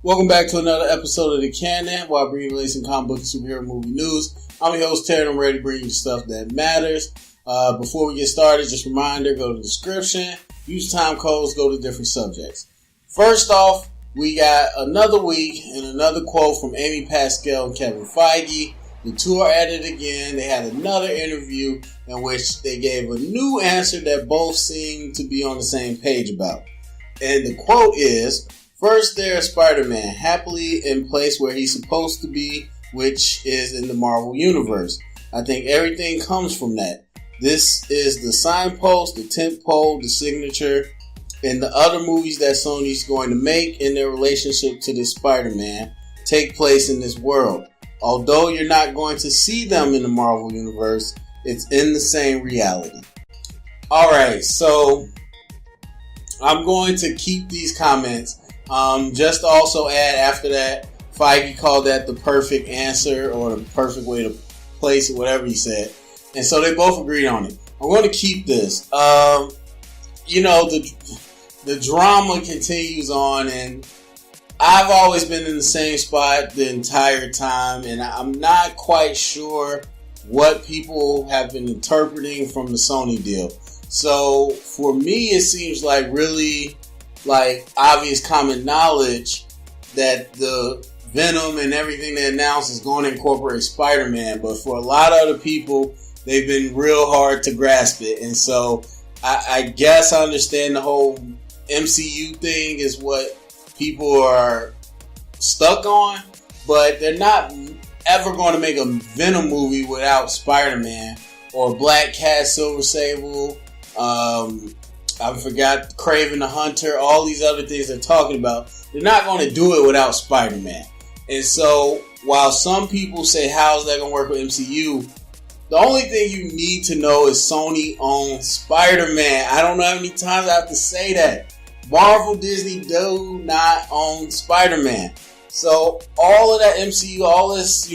Welcome back to another episode of The Canon, where I bring you latest in comic book and superhero movie news. I'm your host, Terry, and I'm ready to bring you the stuff that matters. Before we get started, just a reminder, go to the description, use time codes, go to different subjects. First off, we got another week and another quote from Amy Pascal and Kevin Feige. The two are at it again. They had another interview in which they gave a new answer that both seem to be on the same page about. And the quote is, "First, there's Spider-Man, happily in place where he's supposed to be, which is in the Marvel Universe. I think everything comes from that. This is the signpost, the tentpole, the signature, and the other movies that Sony's going to make in their relationship to this Spider-Man take place in this world. Although you're not going to see them in the Marvel Universe, it's in the same reality." Alright, so I'm going to keep these comments. Just to also add after that, Feige called that the perfect answer or the perfect way to place it, whatever he said. And so they both agreed on it. I'm going to keep this. The drama continues on, and I've always been in the same spot the entire time, and I'm not quite sure what people have been interpreting from the Sony deal. So for me, it seems like really obvious common knowledge that the Venom and everything they announced is going to incorporate Spider-Man. But for a lot of other people, they've been real hard to grasp it. And so I guess I understand the whole MCU thing is what people are stuck on. But they're not ever going to make a Venom movie without Spider-Man or Black Cat, Silver Sable, I forgot Kraven the Hunter, all these other things they're talking about. They're not going to do it without Spider-Man. And so, while some people say, how's that going to work with MCU? The only thing you need to know is Sony owns Spider-Man. I don't know how many times I have to say that. Marvel, Disney do not own Spider-Man. So, all of that MCU, all this,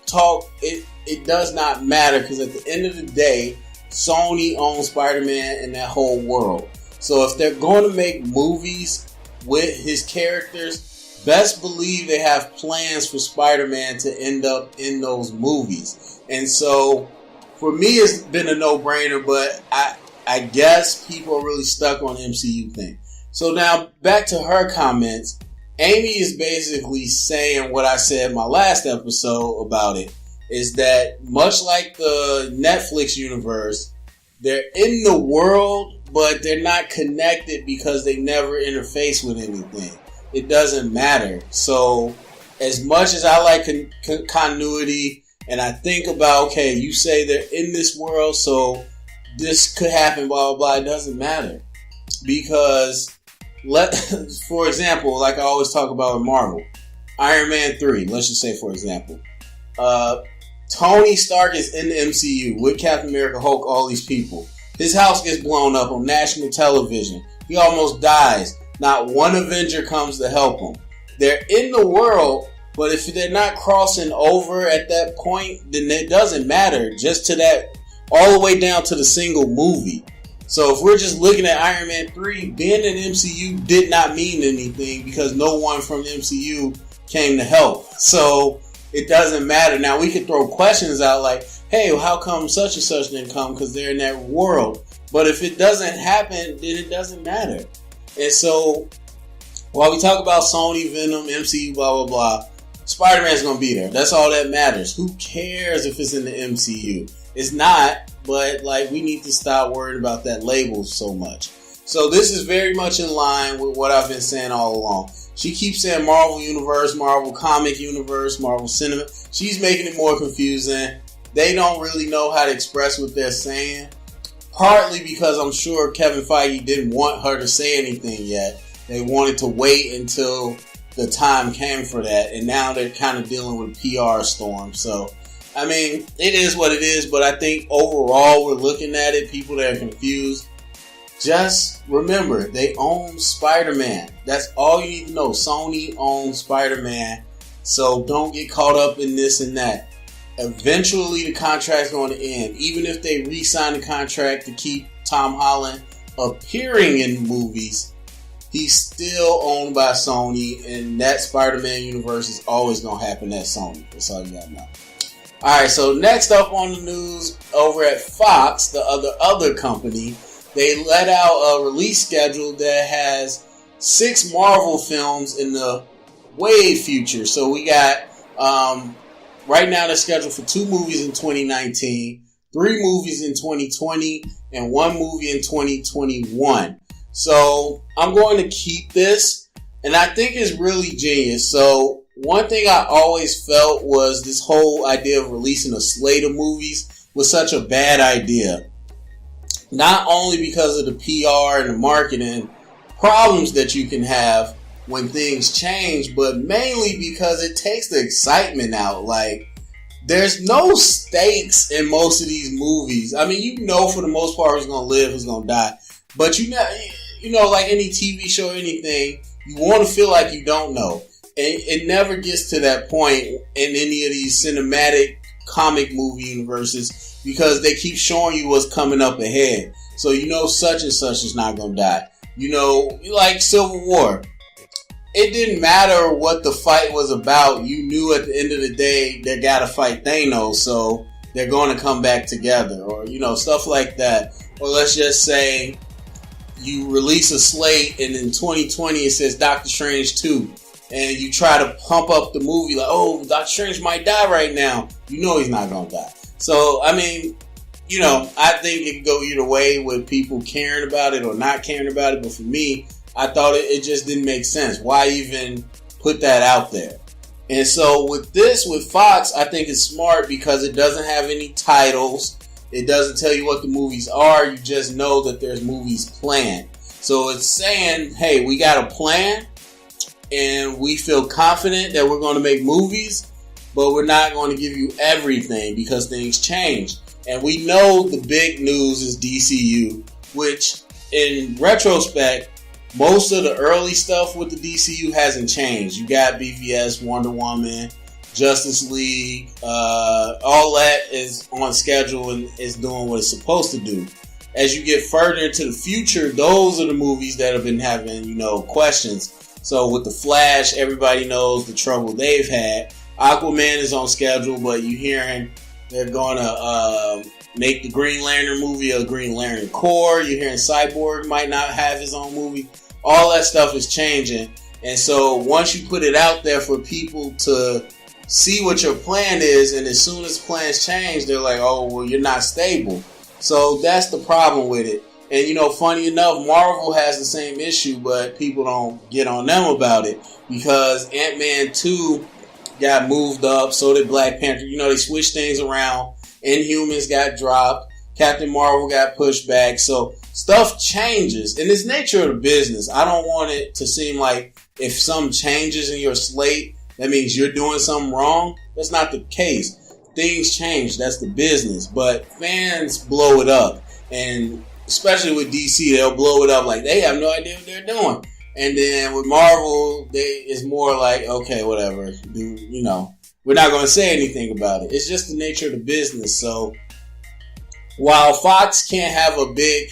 talk, it does not matter, because at the end of the day, Sony owns Spider-Man and that whole world. So if they're going to make movies with his characters, best believe they have plans for Spider-Man to end up in those movies. And so for me, it's been a no-brainer, but I guess people are really stuck on the MCU thing. So now back to her comments. Amy is basically saying what I said in my last episode about it. Is that much like the Netflix universe, they're in the world, but they're not connected because they never interface with anything. It doesn't matter. So, as much as I like continuity, and I think about, okay, you say they're in this world, so this could happen, blah, blah, blah, it doesn't matter. Because, for example, like I always talk about with Marvel, Iron Man 3, let's just say, for example, Tony Stark is in the MCU with Captain America, Hulk, all these people. His house gets blown up on national television. He almost dies. Not one Avenger comes to help him. They're in the world, but if they're not crossing over at that point, then it doesn't matter. Just to that, all the way down to the single movie. So if we're just looking at Iron Man 3, being in the MCU did not mean anything because no one from the MCU came to help. So it doesn't matter. Now, we could throw questions out like, hey, how come such and such didn't come? Because they're in that world. But if it doesn't happen, then it doesn't matter. And so, while we talk about Sony, Venom, MCU, blah, blah, blah, Spider-Man's going to be there. That's all that matters. Who cares if it's in the MCU? It's not, but we need to stop worrying about that label so much. So this is very much in line with what I've been saying all along. She keeps saying Marvel Universe, Marvel Comic Universe, Marvel Cinema. She's making it more confusing. They don't really know how to express what they're saying. Partly because I'm sure Kevin Feige didn't want her to say anything yet. They wanted to wait until the time came for that. And now they're kind of dealing with a PR storm. So, it is what it is. But I think overall we're looking at it. People that are confused. Just remember, they own Spider-Man. That's all you need to know. Sony owns Spider-Man. So don't get caught up in this and that. Eventually, the contract's going to end. Even if they re-sign the contract to keep Tom Holland appearing in movies, he's still owned by Sony, and that Spider-Man universe is always going to happen at Sony. That's all you got to know. Alright, so next up on the news, over at Fox, the other company, they let out a release schedule that has 6 Marvel films in the way future. So we got, right now they're scheduled for 2 movies in 2019, 3 movies in 2020, and 1 movie in 2021. So I'm going to keep this, and I think it's really genius. So one thing I always felt was this whole idea of releasing a slate of movies was such a bad idea. Not only because of the PR and the marketing problems that you can have when things change, but mainly because it takes the excitement out. Like, there's no stakes in most of these movies. I mean, you know for the most part who's going to live, who's going to die. But you know, like any TV show or anything, you want to feel like you don't know. And it never gets to that point in any of these cinematic comic movie universes because they keep showing you what's coming up ahead. So you know such and such is not going to die. You know, like Civil War. It didn't matter what the fight was about. You knew at the end of the day they got to fight Thanos, so they're going to come back together. Or, you know, stuff like that. Or let's just say you release a slate and in 2020 it says Doctor Strange 2. And you try to pump up the movie like, oh, Doctor Strange might die right now. You know he's not going to die. So, I mean, you know, I think it can go either way with people caring about it or not caring about it. But for me, I thought it just didn't make sense. Why even put that out there? And so with Fox, I think it's smart because it doesn't have any titles. It doesn't tell you what the movies are. You just know that there's movies planned. So it's saying, hey, we got a plan. And we feel confident that we're going to make movies, but we're not going to give you everything because things change. And we know the big news is DCU, which in retrospect, most of the early stuff with the DCU hasn't changed. You got BVS, Wonder Woman, Justice League, all that is on schedule and is doing what it's supposed to do. As you get further into the future, those are the movies that have been having, you know, questions. So with The Flash, everybody knows the trouble they've had. Aquaman is on schedule, but you're hearing they're going to make the Green Lantern movie a Green Lantern Corps. You're hearing Cyborg might not have his own movie. All that stuff is changing. And so once you put it out there for people to see what your plan is, and as soon as plans change, they're like, oh, well, you're not stable. So that's the problem with it. And, you know, funny enough, Marvel has the same issue, but people don't get on them about it because Ant-Man 2 got moved up, so did Black Panther. You know, they switched things around. Inhumans got dropped. Captain Marvel got pushed back. So stuff changes. And it's nature of the business. I don't want it to seem like if something changes in your slate, that means you're doing something wrong. That's not the case. Things change. That's the business. But fans blow it up. And especially with DC, they'll blow it up like they have no idea what they're doing. And then with Marvel, it's more like, okay, whatever. You know, we're not going to say anything about it. It's just the nature of the business. So while Fox can't have a big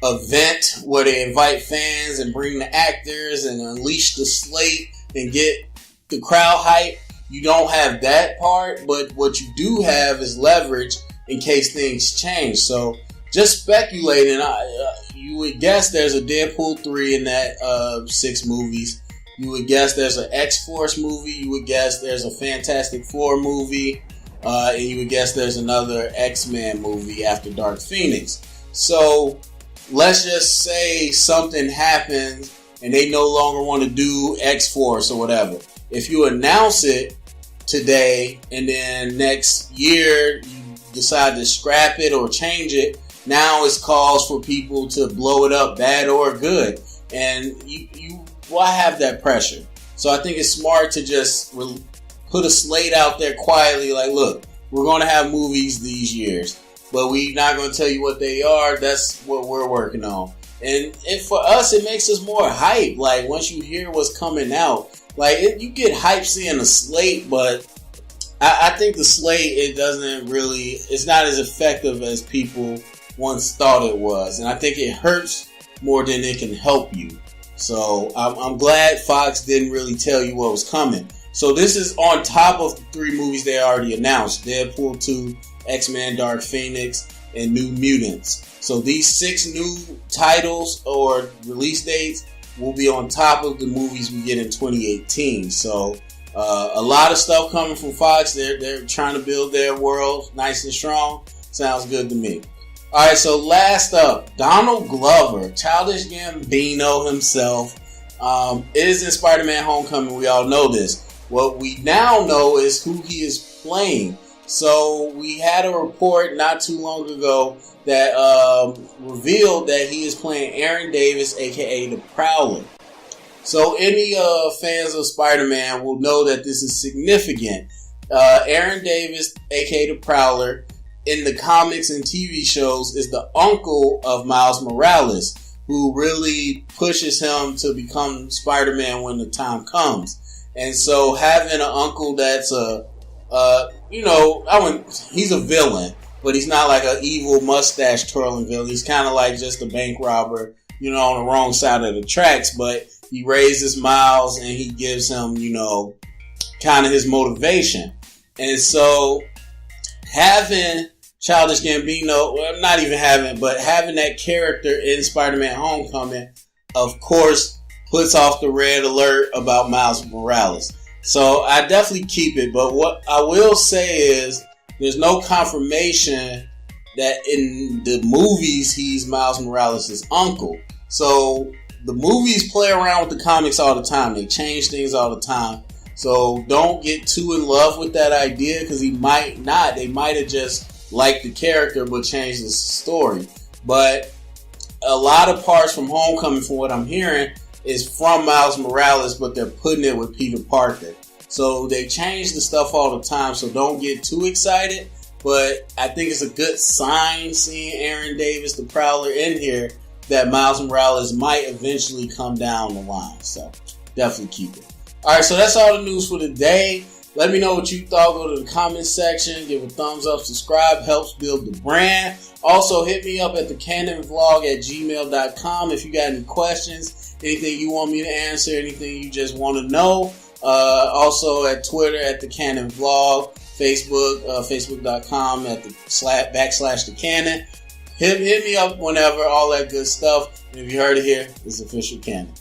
event where they invite fans and bring the actors and unleash the slate and get the crowd hype, you don't have that part. But what you do have is leverage in case things change. So just speculating, you would guess there's a Deadpool 3 in that 6 movies. You would guess there's an X-Force movie. You would guess there's a Fantastic Four movie. And you would guess there's another X-Men movie after Dark Phoenix. So let's just say something happens and they no longer want to do X-Force or whatever. If you announce it today and then next year you decide to scrap it or change it, now it's calls for people to blow it up, bad or good. And you why have that pressure? So I think it's smart to just put a slate out there quietly like, look, we're going to have movies these years, but we're not going to tell you what they are. That's what we're working on. And for us, it makes us more hype. Like, once you hear what's coming out, like, you get hype seeing a slate, but I think the slate, it's not as effective as people once thought it was. And I think it hurts more than it can help you. So I'm glad Fox didn't really tell you what was coming. So this is on top of the 3 movies they already announced: Deadpool 2, X-Men Dark Phoenix, and New Mutants. So these 6 new titles or release dates will be on top of the movies we get in 2018. So a lot of stuff coming from Fox. They're trying to build their world nice and strong. Sounds good to me. Alright, so last up, Donald Glover, Childish Gambino himself, is in Spider-Man Homecoming. We all know this. What we now know is who he is playing. So we had a report not too long ago that revealed that he is playing Aaron Davis, aka the Prowler. So any fans of Spider-Man will know that this is significant. Aaron Davis, aka the Prowler, in the comics and TV shows is the uncle of Miles Morales, who really pushes him to become Spider-Man when the time comes. And so having an uncle that's he's a villain, but he's not like an evil mustache twirling villain. He's kind of like just a bank robber, on the wrong side of the tracks, but he raises Miles and he gives him, kind of his motivation. And so having Childish Gambino, having that character in Spider-Man Homecoming, of course, puts off the red alert about Miles Morales. So I definitely keep it, but what I will say is there's no confirmation that in the movies he's Miles Morales' uncle. So the movies play around with the comics all the time. They change things all the time. So don't get too in love with that idea, because he might not. They might have just liked the character but changed the story. But a lot of parts from Homecoming, from what I'm hearing, is from Miles Morales, but they're putting it with Peter Parker. So they change the stuff all the time, so don't get too excited. But I think it's a good sign seeing Aaron Davis, the Prowler, in here, that Miles Morales might eventually come down the line. So definitely keep it. Alright, so that's all the news for today. Let me know what you thought. Go to the comment section, give a thumbs up, subscribe, helps build the brand. Also, hit me up at thecanonvlog@gmail.com if you got any questions, anything you want me to answer, anything you just want to know. Also at Twitter at thecanonvlog, Facebook, facebook.com at /thecanon. Hit me up whenever, all that good stuff. And if you heard it here, it's official canon.